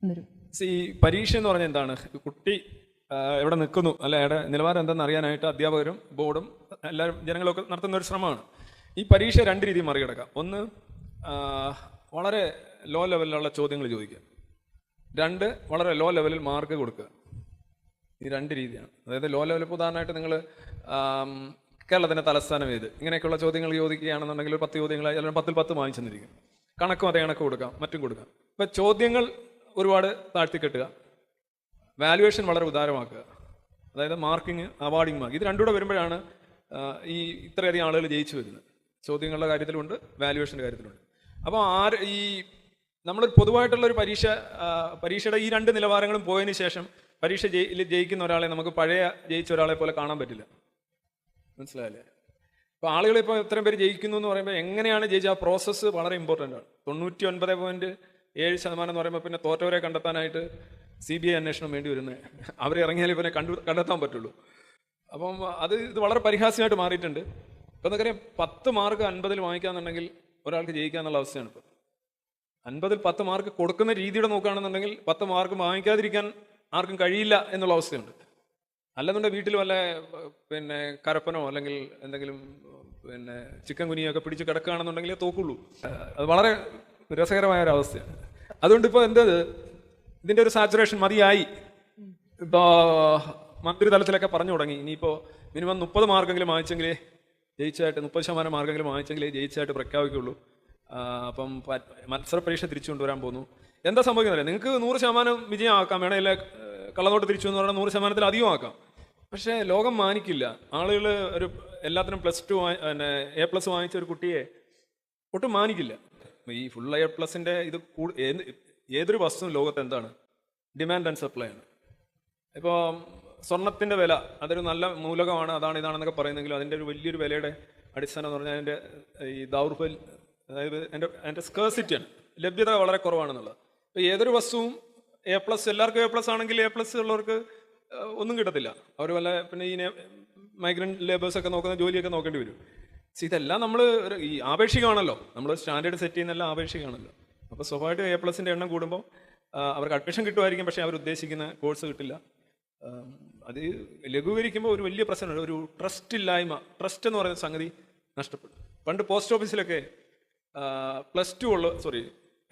എന്നൊരു ഈ പരീക്ഷ എന്ന് പറഞ്ഞാൽ എന്താണ്? കുട്ടി എവിടെ നിൽക്കുന്നു, അല്ല അയാളുടെ നിലവാരം എന്താണെന്ന് അറിയാനായിട്ട് അധ്യാപകരും ബോർഡും എല്ലാവരും ജനങ്ങളൊക്കെ നടത്തുന്ന ഒരു ശ്രമമാണ്. ഈ പരീക്ഷ രണ്ട് രീതിയിൽ മറികടക്കാം. ഒന്ന്, വളരെ ലോ ലെവലിലുള്ള ചോദ്യങ്ങൾ ചോദിക്കുക. രണ്ട്, വളരെ ലോ ലെവലിൽ മാർക്ക് കൊടുക്കുക. ഈ രണ്ട് രീതിയാണ്. അതായത് ലോ ലെവൽ, ഉദാഹരണമായിട്ട് നിങ്ങൾ കേരളത്തിൻ്റെ തലസ്ഥാനം ഏത്, ഇങ്ങനെയൊക്കെയുള്ള ചോദ്യങ്ങൾ ചോദിക്കുകയാണെന്നുണ്ടെങ്കിൽ 10 ചോദ്യങ്ങൾ അല്ലെങ്കിൽ 10-ൽ 10 വാങ്ങിച്ചെന്നിരിക്കും. കണക്കും അതേ കണക്ക് കൊടുക്കാം, മറ്റും കൊടുക്കാം. ഇപ്പം ചോദ്യങ്ങൾ ഒരുപാട് താഴ്ത്തിക്കെട്ടുക, വാല്യുവേഷൻ വളരെ ഉദാരമാക്കുക. അതായത് മാർക്കിങ്, അവാർഡിങ് മാർക്ക്, ഇത് രണ്ടുകൂടെ വരുമ്പോഴാണ് ഈ ഇത്രയധികം ആളുകൾ ജയിച്ചു വരുന്നത്. ചോദ്യങ്ങളുടെ കാര്യത്തിലുണ്ട്, വാല്യുവേഷൻ്റെ കാര്യത്തിലുണ്ട്. അപ്പോൾ ഈ നമ്മളൊരു പൊതുവായിട്ടുള്ളൊരു പരീക്ഷയുടെ ഈ രണ്ട് നിലവാരങ്ങളും പോയതിന് ശേഷം പരീക്ഷ ജയിക്കുന്ന ഒരാളെ നമുക്ക് പഴയ ജയിച്ച ഒരാളെ പോലെ കാണാൻ പറ്റില്ല. മനസ്സിലായല്ലേ? ഇപ്പോൾ ആളുകൾ ഇപ്പോൾ ഇത്രയും പേര് ജയിക്കുന്നു എന്ന് പറയുമ്പോൾ എങ്ങനെയാണ് ജയിച്ച ആ പ്രോസസ്സ് വളരെ ഇമ്പോർട്ടൻ്റ് ആണ്. 99.7% എന്ന് പറയുമ്പോൾ പിന്നെ തോറ്റവരെ കണ്ടെത്താനായിട്ട് CBI അന്വേഷണം വേണ്ടി വരുന്നത്. അവരെ ഇറങ്ങിയാലേ പിന്നെ കണ്ടെത്താൻ പറ്റുള്ളൂ. അപ്പം ഇത് വളരെ പരിഹാസ്യമായിട്ട് മാറിയിട്ടുണ്ട്. ഇപ്പം എന്താ 10 മാർക്ക് 50-ൽ വാങ്ങിക്കാന്നുണ്ടെങ്കിൽ ഒരാൾക്ക് ജയിക്കാന്നുള്ള അവസ്ഥയാണ്. ഇപ്പോൾ 50-ൽ 10 മാർക്ക് കൊടുക്കുന്ന രീതിയുടെ നോക്കുകയാണെന്നുണ്ടെങ്കിൽ 10 മാർക്ക് വാങ്ങിക്കാതിരിക്കാൻ ആർക്കും കഴിയില്ല എന്നുള്ള അവസ്ഥയുണ്ട്. അല്ലെന്നുണ്ടെങ്കിൽ വീട്ടിൽ വല്ല കരപ്പനോ അല്ലെങ്കിൽ എന്തെങ്കിലും ചിക്കൻ കുനിയൊക്കെ പിടിച്ച് കിടക്കുകയാണെന്നുണ്ടെങ്കിലേ തോക്കുള്ളൂ. അത് വളരെ രസകരമായ ഒരു അവസ്ഥയാണ്. അതുകൊണ്ട് ഇപ്പോൾ ഇതിൻ്റെ ഒരു സാച്ചുറേഷൻ മതിയായി. ഇപ്പോൾ മന്ത്രിതലത്തിലൊക്കെ പറഞ്ഞു തുടങ്ങി, ഇനിയിപ്പോൾ മിനിമം 30 മാർക്കെങ്കിലും വാങ്ങിച്ചെങ്കിലേ ജയിച്ചായിട്ട്, 30% മാർക്കെങ്കിലും വാങ്ങിച്ചെങ്കിലേ ജയിച്ചായിട്ട് പ്രഖ്യാപിക്കുള്ളൂ. അപ്പം മത്സര പരീക്ഷ തിരിച്ചു കൊണ്ടുവരാൻ പോകുന്നു. എന്താ സംഭവിക്കുന്നില്ല, നിങ്ങൾക്ക് 100% വിജയമാക്കാം, വേണമെങ്കിൽ കള്ളനോട്ട് തിരിച്ചു എന്ന് പറഞ്ഞാൽ 100%-ൽ അധികം ആക്കാം. പക്ഷേ ലോകം മാനിക്കില്ല. ആളുകൾ എല്ലാത്തിനും +2 A+ വാങ്ങിച്ച ഒരു കുട്ടിയെ ഒട്ടും മാനിക്കില്ല. ഈ ഫുൾ A+ൻ്റെ ഇത് ഏതൊരു വസ്തുവും ലോകത്ത് എന്താണ്? ഡിമാൻഡ് ആൻഡ് സപ്ലൈ ആണ്. ഇപ്പോൾ സ്വർണത്തിൻ്റെ വില, അതൊരു നല്ല മൂലകമാണ്, ഇതാണെന്നൊക്കെ പറയുന്നെങ്കിലും അതിൻ്റെ ഒരു വലിയൊരു വിലയുടെ അടിസ്ഥാനം എന്ന് പറഞ്ഞാൽ അതിൻ്റെ ഈ ദൗർബല്യം, അതായത് അതിൻ്റെ സ്കേഴ്സിറ്റിയാണ്, ലഭ്യത വളരെ കുറവാണെന്നുള്ളത്. ഇപ്പോൾ ഏതൊരു വസ്തുവും A+, എല്ലാവർക്കും A+ ആണെങ്കിൽ A+ ഉള്ളവർക്ക് ഒന്നും കിട്ടത്തില്ല. അവർ വല്ല ഈ മൈഗ്രൻ്റ് ലേബേഴ്സൊക്കെ നോക്കുന്ന ജോലിയൊക്കെ നോക്കേണ്ടി വരും. ഇതെല്ലാം നമ്മൾ ഈ ആപേക്ഷികമാണല്ലോ, നമ്മൾ സ്റ്റാൻഡേർഡ് സെറ്റ് ചെയ്യുന്നതെല്ലാം ആപേക്ഷികമാണല്ലോ. അപ്പോൾ സ്വാഭാവികമായിട്ട് A+ൻ്റെ എണ്ണം കൂടുമ്പോൾ അവർക്ക് അഡ്മിഷൻ കിട്ടുമായിരിക്കും, പക്ഷേ അവർ ഉദ്ദേശിക്കുന്ന കോഴ്സ് കിട്ടില്ല. അത് ലഘൂകരിക്കുമ്പോൾ ഒരു വലിയ പ്രശ്നമുണ്ട്, ഒരു ട്രസ്റ്റ് ഇല്ലായ്മ. ട്രസ്റ്റ് എന്ന് പറയുന്ന സംഗതി നഷ്ടപ്പെട്ടു. പണ്ട് പോസ്റ്റ് ഓഫീസിലൊക്കെ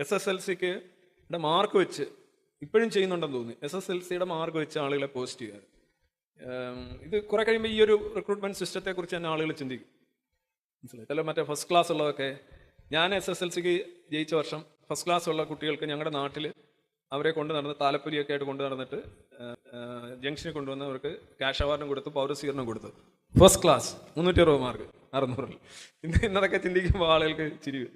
SSLCക്ക് മാർക്ക് വെച്ച്, ഇപ്പോഴും ചെയ്യുന്നുണ്ടെന്ന് തോന്നി, SSLCയുടെ മാർക്ക് വെച്ച് ആളുകളെ പോസ്റ്റ് ചെയ്യുക. ഇത് കുറെ കഴിയുമ്പോൾ ഈ ഒരു റിക്രൂട്ട്മെന്റ് സിസ്റ്റത്തെ കുറിച്ച് തന്നെ ആളുകൾ ചിന്തിക്കും. മനസ്സിലായി? ചില മറ്റേ ഫസ്റ്റ് ക്ലാസ് ഉള്ളതൊക്കെ, ഞാൻ SSLCക്ക് ജയിച്ച വർഷം ഫസ്റ്റ് ക്ലാസ് ഉള്ള കുട്ടികൾക്ക് ഞങ്ങളുടെ നാട്ടിൽ അവരെ കൊണ്ട് നടന്ന് താലപ്പൊലിയൊക്കെ ആയിട്ട് കൊണ്ടു നടന്നിട്ട് ജംഗ്ഷനിൽ കൊണ്ടുവന്ന് അവർക്ക് ക്യാഷ് അവാർഡും കൊടുത്തു, പൗരസ്വീകരണം കൊടുത്തു. ഫസ്റ്റ് ക്ലാസ് 360 മാർക്ക് 600-ൽ. ഇന്നതൊക്കെ ചിന്തിക്കുമ്പോൾ ആളുകൾക്ക് ചിരി വരും.